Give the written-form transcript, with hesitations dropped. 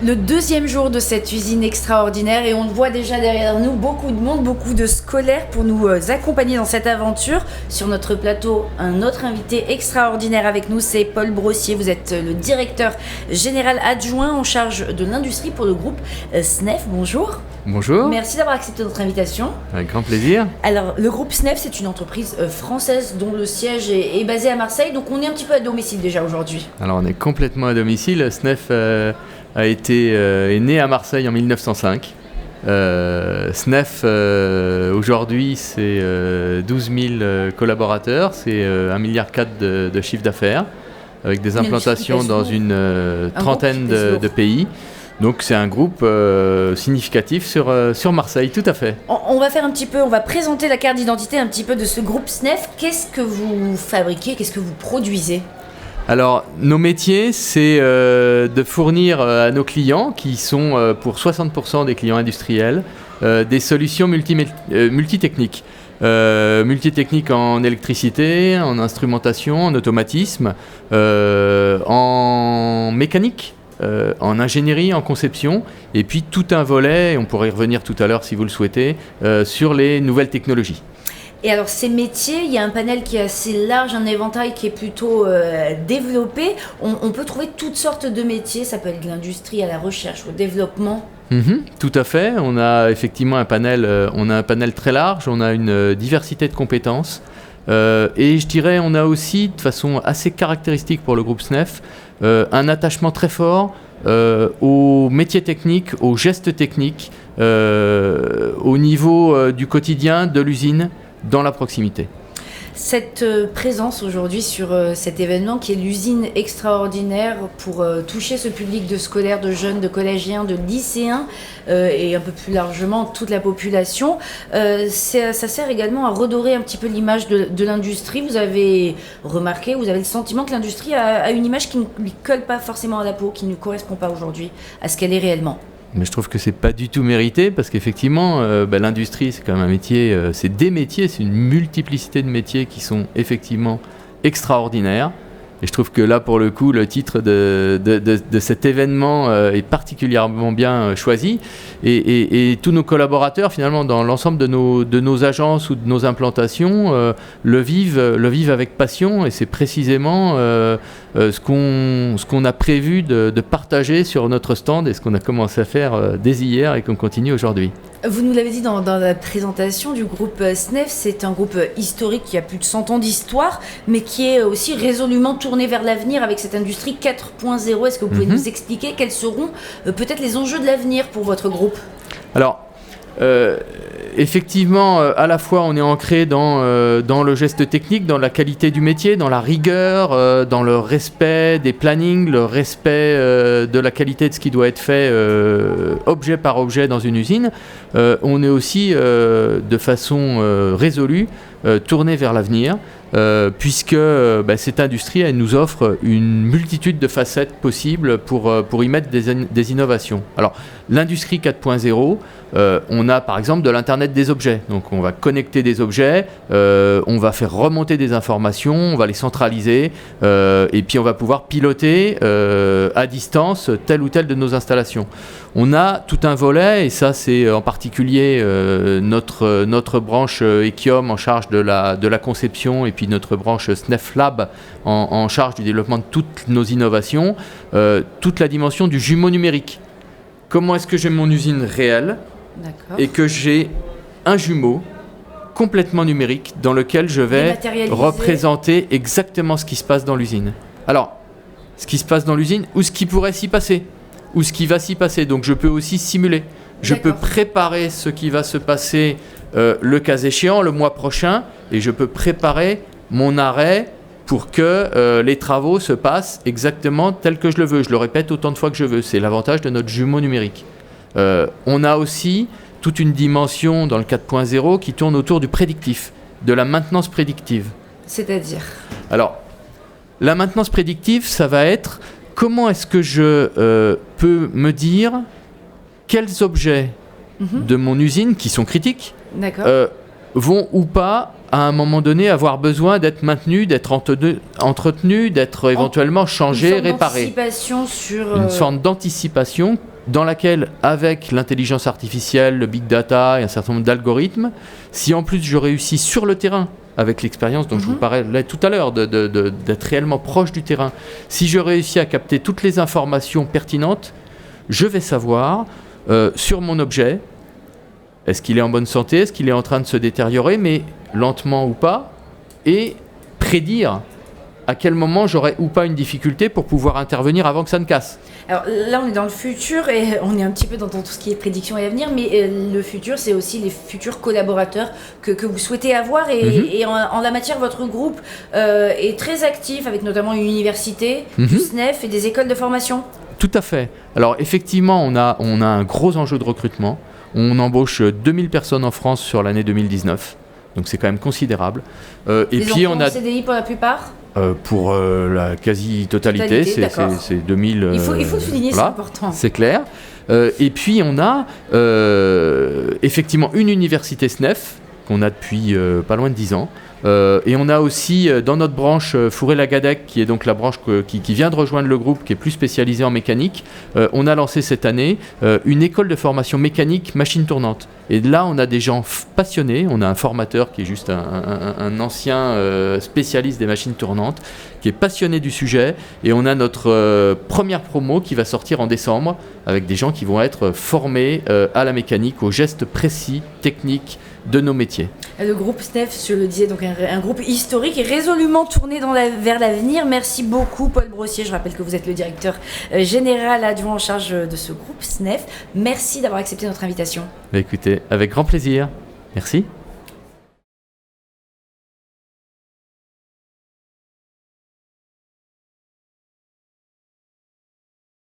le deuxième jour de cette usine extraordinaire et on voit déjà derrière nous beaucoup de monde, beaucoup de scolaires pour nous accompagner dans cette aventure. Sur notre plateau, un autre invité extraordinaire avec nous, c'est Paul Brossier. Vous êtes le directeur général adjoint en charge de l'industrie pour le groupe SNEF. Bonjour. Bonjour. Merci d'avoir accepté notre invitation. Avec grand plaisir. Alors, le groupe SNEF, c'est une entreprise française dont le siège est basé à Marseille, donc on est un petit peu à domicile déjà aujourd'hui. Alors, on est complètement à domicile. SNEF est né à Marseille en 1905. SNEF, aujourd'hui, c'est 12 000 collaborateurs, c'est 1,4 milliard de chiffre d'affaires, avec des implantations dans une trentaine de pays. Donc c'est un groupe significatif sur Marseille, tout à fait. On va faire on va présenter la carte d'identité un petit peu de ce groupe SNEF. Qu'est-ce que vous fabriquez, qu'est-ce que vous produisez ? Alors, nos métiers, c'est de fournir à nos clients, qui sont pour 60% des clients industriels, des solutions multitechniques. Multitechniques en électricité, en instrumentation, en automatisme, en mécanique. En ingénierie, en conception, et puis tout un volet, on pourrait y revenir tout à l'heure si vous le souhaitez, sur les nouvelles technologies. Et alors ces métiers, il y a un panel qui est assez large, un éventail qui est plutôt développé. On peut trouver toutes sortes de métiers, ça peut être de l'industrie à la recherche, au développement. Tout à fait, on a effectivement un panel très large, on a une diversité de compétences. Et je dirais, on a aussi, de façon assez caractéristique pour le groupe SNEF, un attachement très fort aux métiers techniques, aux gestes techniques, au niveau du quotidien, de l'usine, dans la proximité. Cette présence aujourd'hui sur cet événement qui est l'usine extraordinaire pour toucher ce public de scolaires, de jeunes, de collégiens, de lycéens et un peu plus largement toute la population, ça sert également à redorer un petit peu l'image de l'industrie. Vous avez remarqué, vous avez le sentiment que l'industrie a une image qui ne lui colle pas forcément à la peau, qui ne correspond pas aujourd'hui à ce qu'elle est réellement. Mais je trouve que c'est pas du tout mérité parce qu'effectivement, l'industrie, c'est quand même un métier, c'est des métiers, c'est une multiplicité de métiers qui sont effectivement extraordinaires. Et je trouve que là, pour le coup, le titre de cet événement est particulièrement bien choisi. Et tous nos collaborateurs, finalement, dans l'ensemble de nos agences ou de nos implantations, le vivent avec passion. Et c'est précisément ce qu'on a prévu de partager sur notre stand et ce qu'on a commencé à faire dès hier et qu'on continue aujourd'hui. Vous nous l'avez dit dans la présentation du groupe SNEF, c'est un groupe historique qui a plus de 100 ans d'histoire, mais qui est aussi résolument tourné vers l'avenir avec cette industrie 4.0. Est-ce que vous pouvez nous expliquer quels seront peut-être les enjeux de l'avenir pour votre groupe ? Alors, effectivement, à la fois on est ancré dans le geste technique, dans la qualité du métier, dans la rigueur, dans le respect des plannings, le respect de la qualité de ce qui doit être fait objet par objet dans une usine. On est aussi de façon résolue tourné vers l'avenir, puisque cette industrie elle nous offre une multitude de facettes possibles pour y mettre des innovations. Alors, l'industrie 4.0, on a par exemple de l'Internet des objets. Donc on va connecter des objets, on va faire remonter des informations, on va les centraliser, et puis on va pouvoir piloter à distance telle ou telle de nos installations. On a tout un volet, et ça c'est en particulier notre branche Ekiom en charge de la conception, et puis notre branche SNEF Lab en charge du développement de toutes nos innovations, toute la dimension du jumeau numérique. Comment est-ce que j'ai mon usine réelle ? D'accord. Et que j'ai un jumeau complètement numérique dans lequel je vais représenter exactement ce qui se passe dans l'usine. Alors, ce qui se passe dans l'usine ou ce qui pourrait s'y passer ou ce qui va s'y passer. Donc je peux aussi simuler. Je peux préparer ce qui va se passer le cas échéant, le mois prochain, et je peux préparer mon arrêt pour que les travaux se passent exactement tel que je le veux. Je le répète autant de fois que je veux. C'est l'avantage de notre jumeau numérique. On a aussi toute une dimension dans le 4.0 qui tourne autour du prédictif, de la maintenance prédictive. C'est-à-dire ? Alors, la maintenance prédictive, ça va être comment est-ce que je peux me dire quels objets de mon usine qui sont critiques vont ou pas à un moment donné avoir besoin d'être maintenus, d'être entretenus, d'être éventuellement changés, réparés. Une forme d'anticipation sur... Une forme d'anticipation dans laquelle, avec l'intelligence artificielle, le big data et un certain nombre d'algorithmes, si en plus je réussis sur le terrain, avec l'expérience dont je vous parlais tout à l'heure, d'être réellement proche du terrain, si je réussis à capter toutes les informations pertinentes, je vais savoir sur mon objet, est-ce qu'il est en bonne santé, est-ce qu'il est en train de se détériorer, mais lentement ou pas, et prédire à quel moment j'aurai ou pas une difficulté pour pouvoir intervenir avant que ça ne casse. Alors là, on est dans le futur et on est un petit peu dans tout ce qui est prédiction et avenir, mais le futur, c'est aussi les futurs collaborateurs que vous souhaitez avoir. Et en la matière, votre groupe est très actif avec notamment une université, du SNEF et des écoles de formation. Tout à fait. Alors effectivement, on a un gros enjeu de recrutement. On embauche 2000 personnes en France sur l'année 2019. Donc c'est quand même considérable. Et puis on a CDI pour la plupart. Pour la quasi-totalité, c'est 2000. Il faut souligner, voilà, c'est important. C'est clair. Et puis on a effectivement une université SNEF qu'on a depuis pas loin de 10 ans. Et on a aussi dans notre branche Fourré-Lagadec, qui est donc la branche qui vient de rejoindre le groupe, qui est plus spécialisée en mécanique. On a lancé cette année une école de formation mécanique machine tournante. Et là, on a des gens passionnés. On a un formateur qui est juste un ancien spécialiste des machines tournantes, qui est passionné du sujet. Et on a notre première promo qui va sortir en décembre, avec des gens qui vont être formés à la mécanique, aux gestes précis, techniques de nos métiers. Le groupe SNEF, je le disais, donc un groupe historique et résolument tourné vers l'avenir. Merci beaucoup, Paul Brossier. Je rappelle que vous êtes le directeur général adjoint en charge de ce groupe SNEF. Merci d'avoir accepté notre invitation. Écoutez, avec grand plaisir. Merci.